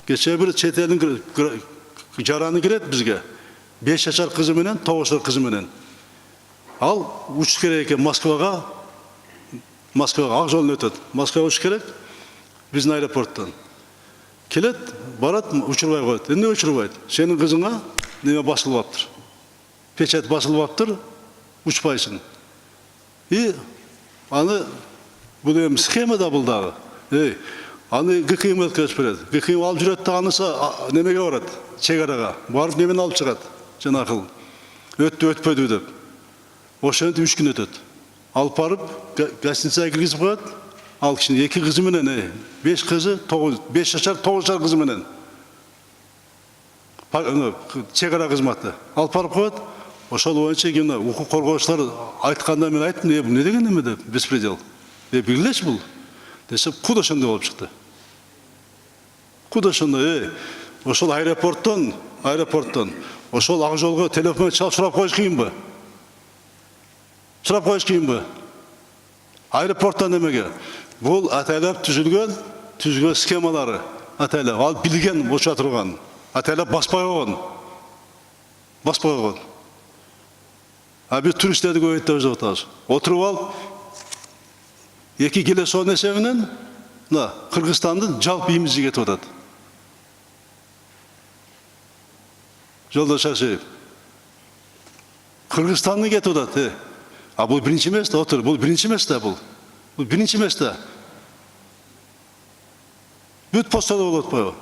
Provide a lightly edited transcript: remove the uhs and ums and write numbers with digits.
Geçe bir çet elin жараны кирет бизге. 5 жашар кызы менен, 9 жашар кызы менен. Ал учуш керек экен Москвага ак жолун өтөт. Москвага учуш керек биздин аэропорттон. Келет, барат, учурбай коет. Эмне учурбайт? Сенин кызыңа неме басылып аптыр. Печать басылып аптыр, учпайсың. И аны бул эми схема да бул дагы. Аны ГКМ өткөрүп берет. ГКМ алып жүрөт да анысы немеге барат? Чек арага. Барып немени алып чыгат? Жанакыл. Өттү, өтпөдү деп. Ошентип 3 күн өтөт. Алып барып гостиницага киргизип коет. Ал кишинин 2 кызы менен, 5 кызы, 5 жашар, 9 жашар кызы менен. Чек ара кызматы. Алып барып коет. Ошол боюнча кийин укук коргоочулар айтканда мен айттым, эмне деген эме деп, беспредел. Билгилечи бул. Десе, куда ошондой болуп чыкты. Куда ошондой, ошол аэропорттон, ошол ак жолго телефон чалып сурап коюш кыйынбы? Сурап коюш кыйынбы? Аэропорттон немеге? Бул атайлап түзүлгөн схемалары. Атайлап, ал билген ошо турган. Атайлап баспай койгон. А биз туристтерди көбөйтүп жатабыз. Отуруп алып, 2 келе сон эсебинен Кыргызстандын жалпы имиджи кетип атат. Жолдош Ашиев. Кыргызстандын кетип атат. А бул биринчи эмес да, отур. Бул биринчи эмес да бул. Бул биринчи эмес да. Бүт посттордо болуп атпайбы?